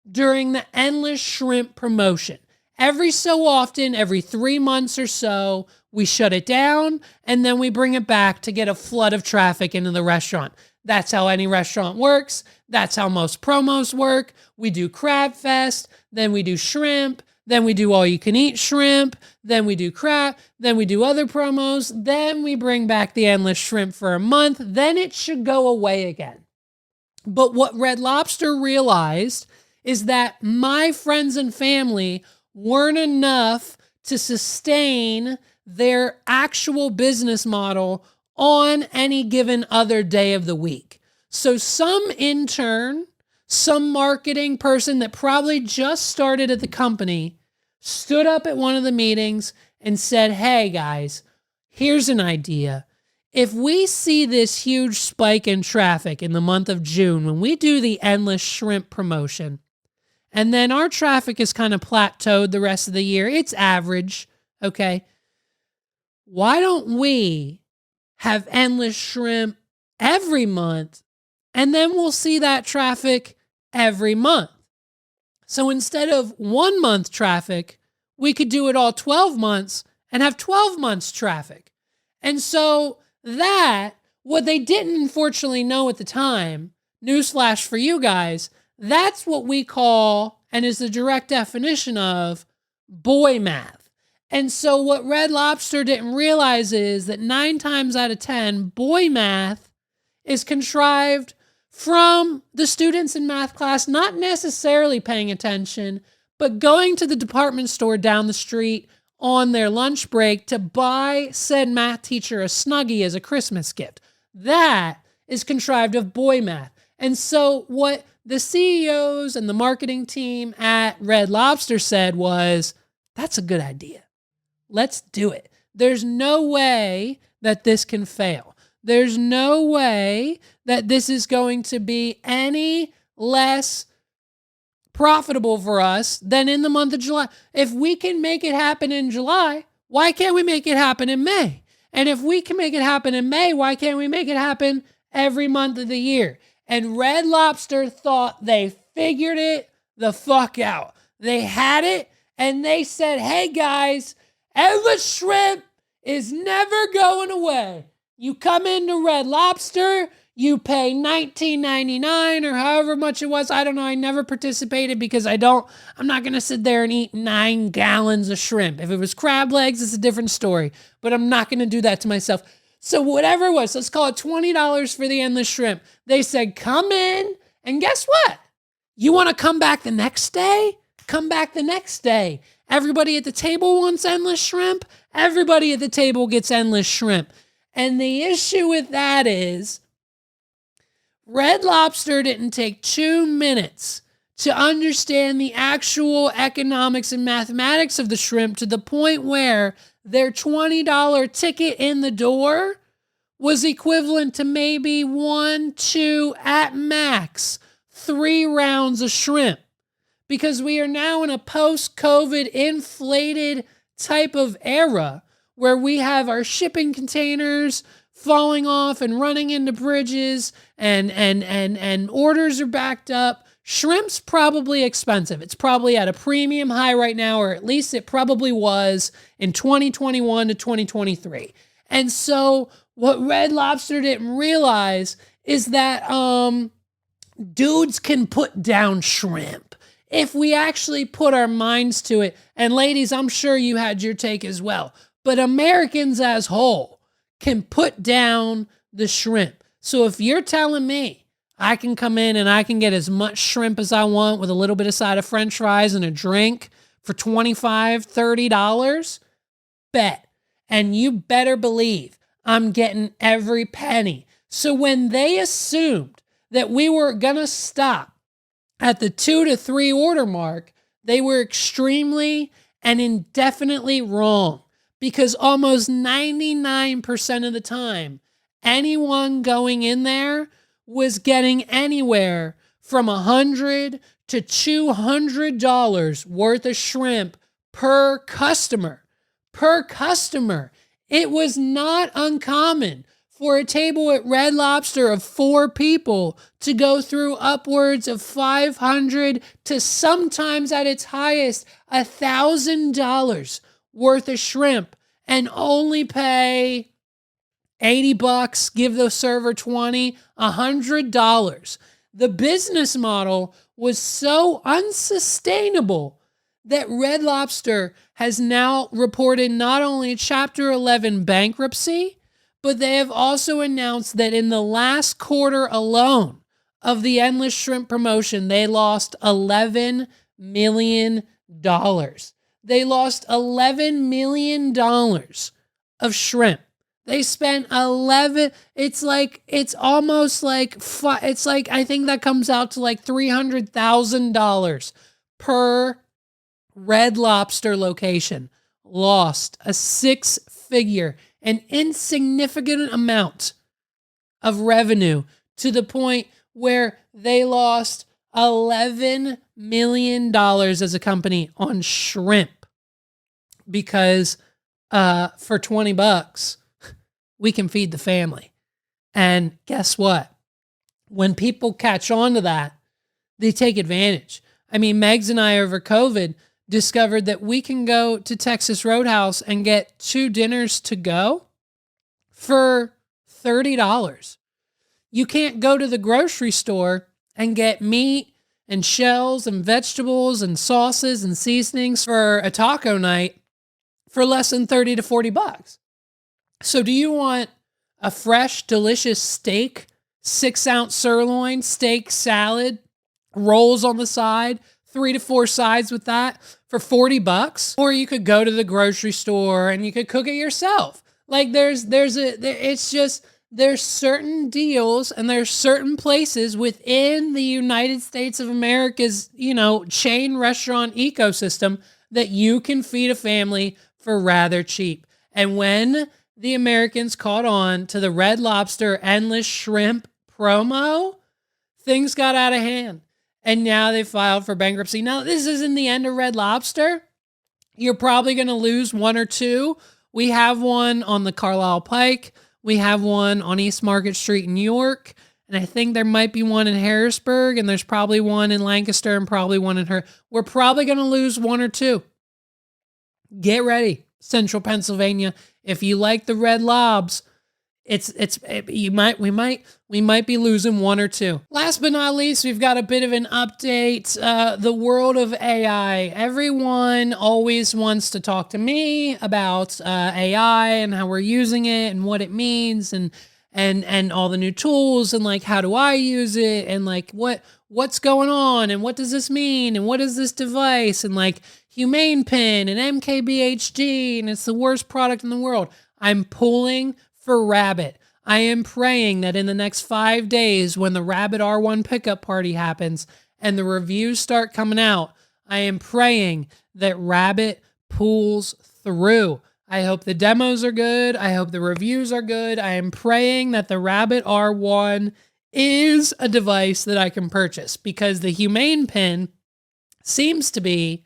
during the Endless Shrimp promotion. Every so often, every 3 months or so, we shut it down and then we bring it back to get a flood of traffic into the restaurant. That's how any restaurant works. That's how most promos work. We do Crab Fest, then we do shrimp, then we do all you can eat shrimp, then we do crab, then we do other promos, then we bring back the Endless Shrimp for a month, then it should go away again. But what Red Lobster realized is that my friends and family weren't enough to sustain their actual business model on any given other day of the week. So some intern, some marketing person that probably just started at the company stood up at one of the meetings and said, hey guys, here's an idea. If we see this huge spike in traffic in the month of June, when we do the Endless Shrimp promotion, and then our traffic is kind of plateaued the rest of the year, it's average, okay? Why don't we have Endless Shrimp every month, and then we'll see that traffic every month? So instead of 1 month traffic, we could do it all 12 months and have 12 months traffic. And so that, what they didn't unfortunately know at the time, newsflash for you guys, that's what we call, and is the direct definition of, boy math. And so what Red Lobster didn't realize is that 9 times out of 10, boy math is contrived from the students in math class not necessarily paying attention, but going to the department store down the street on their lunch break to buy said math teacher a Snuggie as a Christmas gift. That is contrived of boy math. And so what the CEOs and the marketing team at Red Lobster said was, that's a good idea. Let's do it. There's no way that this can fail. There's no way that this is going to be any less profitable for us than in the month of July. If we can make it happen in July, why can't we make it happen in May? And if we can make it happen in May, why can't we make it happen every month of the year? And Red Lobster thought they figured it the fuck out. They had it, and they said, hey guys, Endless Shrimp is never going away. You come into Red Lobster, you pay $19.99 or however much it was. I don't know. I never participated because I'm not going to sit there and eat 9 gallons of shrimp. If it was crab legs, it's a different story, but I'm not going to do that to myself. So whatever it was, let's call it $20 for the Endless Shrimp. They said, come in, and guess what? You want to come back the next day? Come back the next day. Everybody at the table wants Endless Shrimp. Everybody at the table gets Endless Shrimp. And the issue with that is Red Lobster didn't take 2 minutes to understand the actual economics and mathematics of the shrimp to the point where their $20 ticket in the door was equivalent to maybe 1, 2, at max, 3 rounds of shrimp. Because we are now in a post-COVID inflated type of era where we have our shipping containers falling off and running into bridges and orders are backed up. Shrimp's probably expensive. It's probably at a premium high right now, or at least it probably was in 2021 to 2023. And so what Red Lobster didn't realize is that dudes can put down shrimp if we actually put our minds to it. And ladies, I'm sure you had your take as well. But Americans as whole can put down the shrimp. So if you're telling me I can come in and I can get as much shrimp as I want with a little bit of side of French fries and a drink for $25, $30, bet. And you better believe I'm getting every penny. So when they assumed that we were going to stop at the 2 to 3 order mark, they were extremely and indefinitely wrong, because almost 99% of the time, anyone going in there was getting anywhere from $100 to $200 worth of shrimp per customer. Per customer. It was not uncommon for a table at Red Lobster of 4 people to go through upwards of $500 to sometimes at its highest $1,000 worth of shrimp and only pay $80, give the server $20, $100. The business model was so unsustainable that Red Lobster has now reported not only Chapter 11 bankruptcy, but they have also announced that in the last quarter alone of the Endless Shrimp promotion, they lost $11 million. They lost $11 million of shrimp. They spent 11, it's almost like, I think that comes out to like $300,000 per Red Lobster location. Lost a 6-figure, an insignificant amount of revenue to the point where they lost $11 million as a company on shrimp because for $20, we can feed the family. And guess what? When people catch on to that, they take advantage. I mean, Megs and I over COVID discovered that we can go to Texas Roadhouse and get 2 dinners to go for $30. You can't go to the grocery store and get meat and shells and vegetables and sauces and seasonings for a taco night for less than $30 to $40. So do you want a fresh, delicious steak, 6-ounce sirloin, steak salad, rolls on the side, 3 to 4 sides with that for $40? Or you could go to the grocery store and you could cook it yourself. Like there's certain deals and there's certain places within the United States of America's, chain restaurant ecosystem that you can feed a family for rather cheap. And when the Americans caught on to the Red Lobster Endless Shrimp promo, things got out of hand. And now they filed for bankruptcy. Now, this isn't the end of Red Lobster. You're probably going to lose 1 or 2. We have one on the Carlisle Pike. We have one on East Market Street in New York. And I think there might be one in Harrisburg. And there's probably one in Lancaster and probably one in We're probably going to lose 1 or 2. Get ready, Central Pennsylvania. If you like the Red Lobs, we might be losing 1 or 2. Last but not least, we've got a bit of an update. The world of AI. Everyone always wants to talk to me about AI and how we're using it and what it means and all the new tools and like how do I use it and like what's going on and what does this mean and what is this device and like Humane Pin and MKBHD and it's the worst product in the world. I'm pulling for Rabbit. I am praying that in the next 5 days when the Rabbit R1 pickup party happens and the reviews start coming out, I am praying that Rabbit pulls through. I hope the demos are good. I hope the reviews are good. I am praying that the Rabbit R1 is a device that I can purchase, because the Humane Pin seems to be,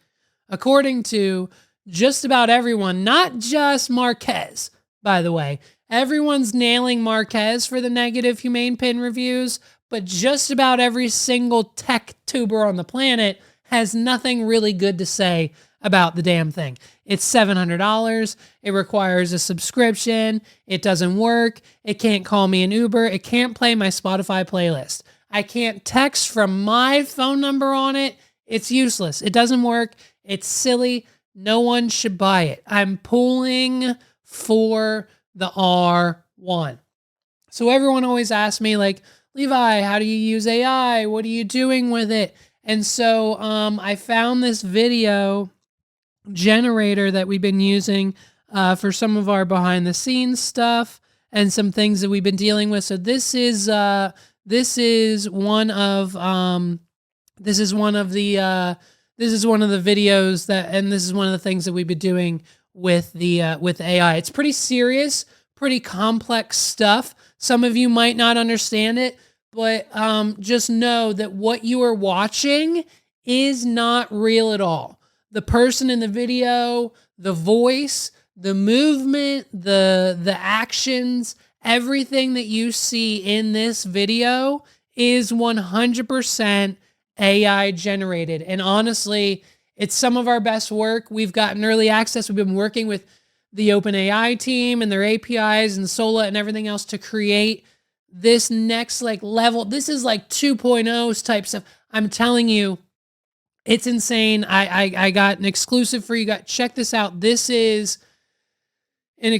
according to just about everyone, not just Marquez, by the way. Everyone's nailing Marquez for the negative Humane Pin reviews, but just about every single tech tuber on the planet has nothing really good to say about the damn thing. It's $700. It requires a subscription. It doesn't work. It can't call me an Uber. It can't play my Spotify playlist. I can't text from my phone number on it. It's useless. It doesn't work. It's silly. No one should buy it. I'm pulling for the R1. So everyone always asks me, like, Levi, how do you use AI? What are you doing with it? And so I found this video generator that we've been using for some of our behind the scenes stuff and some things that we've been dealing with. So this is one of the videos that, and this is one of the things that we've been doing with AI. It's pretty serious, pretty complex stuff. Some of you might not understand it, but just know that what you are watching is not real at all. The person in the video, the voice, the movement, the actions, everything that you see in this video is 100% AI generated. And honestly, it's some of our best work. We've gotten early access. We've been working with the OpenAI team and their APIs and Sola and everything else to create this next level. This is like 2.0 type stuff. I'm telling you, it's insane. I got an exclusive for you guys. Check this out. This is an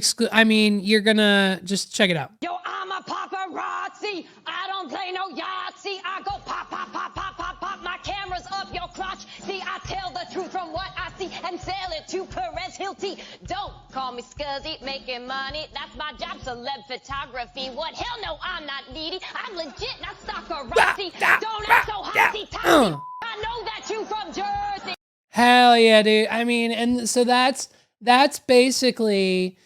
you're gonna just check it out. Yo, I'm a paparazzi. I don't play no Yahtzee. I go pop, pop, pop, pop, pop, pop. My camera's up your crotch. See, I tell the truth from what I see and sell it to Perez Hilty. Don't call me scuzzy, making money. That's my job, celeb photography. What? Hell no, I'm not needy. I'm legit, not stalkerati. Don't act so hotsy-totsy. I know that you from Jersey. Hell yeah, dude. I mean, and so that's basically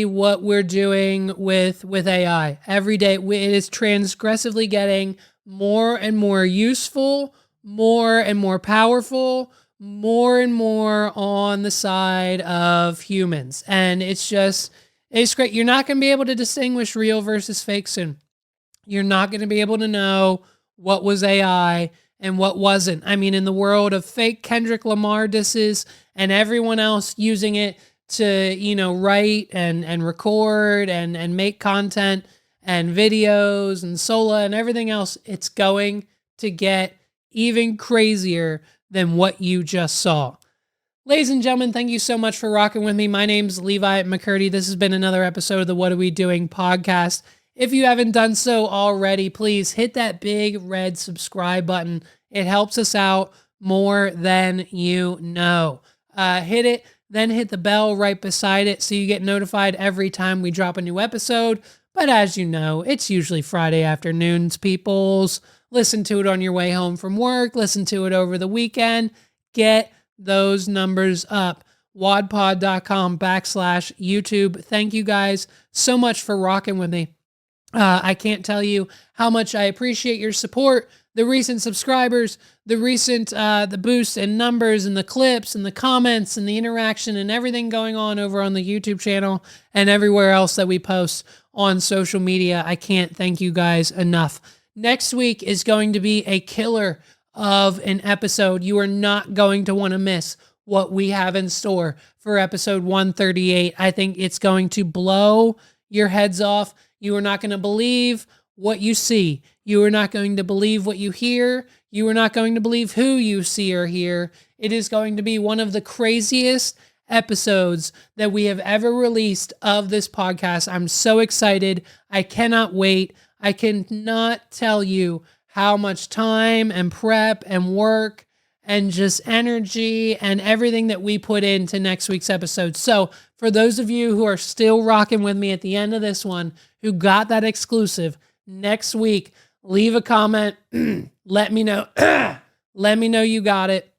what we're doing with AI every day. It is transgressively getting more and more useful, more and more powerful, more and more on the side of humans. And it's great. You're not going to be able to distinguish real versus fake soon. You're not going to be able to know what was AI and what wasn't. I mean, in the world of fake Kendrick Lamar disses and everyone else using it to, write and record and make content and videos and Sola and everything else, it's going to get even crazier than what you just saw. Ladies and gentlemen, thank you so much for rocking with me. My name's Levi McCurdy. This has been another episode of the What Are We Doing podcast. If you haven't done so already, please hit that big red subscribe button. It helps us out more than you know. Hit it, then hit the bell right beside it so you get notified every time we drop a new episode. But as you know, it's usually Friday afternoons, peoples. Listen to it on your way home from work. Listen to it over the weekend. Get those numbers up. wadpod.com/YouTube. Thank you guys so much for rocking with me. I can't tell you how much I appreciate your support, the recent subscribers, the recent the boosts and numbers and the clips and the comments and the interaction and everything going on over on the YouTube channel and everywhere else that we post on social media. I can't thank you guys enough. Next week is going to be a killer of an episode. You are not going to want to miss what we have in store for episode 138. I think it's going to blow your heads off. You are not going to believe what you see. You are not going to believe what you hear. You are not going to believe who you see or hear. It is going to be one of the craziest episodes that we have ever released of this podcast. I'm so excited. I cannot wait. I cannot tell you how much time and prep and work and just energy and everything that we put into next week's episode. So for those of you who are still rocking with me at the end of this one, who got that exclusive, next week, leave a comment, let me know. Let me know you got it,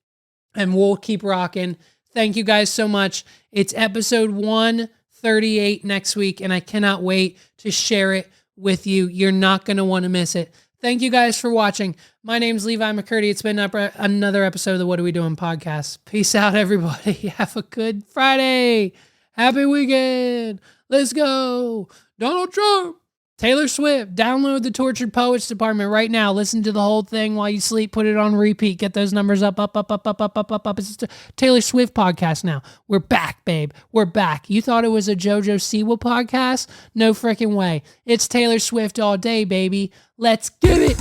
and we'll keep rocking. Thank you guys so much. It's episode 138 next week, and I cannot wait to share it with you. You're not going to want to miss it. Thank you guys for watching. My name's Levi McCurdy. It's been another episode of the What Are We Doing podcast. Peace out, everybody. Have a good Friday. Happy weekend. Let's go. Donald Trump. Taylor Swift. Download the Tortured Poets Department right now. Listen to the whole thing while you sleep. Put it on repeat. Get those numbers up. It's a Taylor Swift podcast now. We're back, babe. We're back. You thought it was a JoJo Siwa podcast? No freaking way. It's Taylor Swift all day, baby. Let's get it.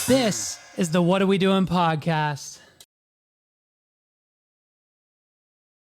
This is the What Are We Doing podcast.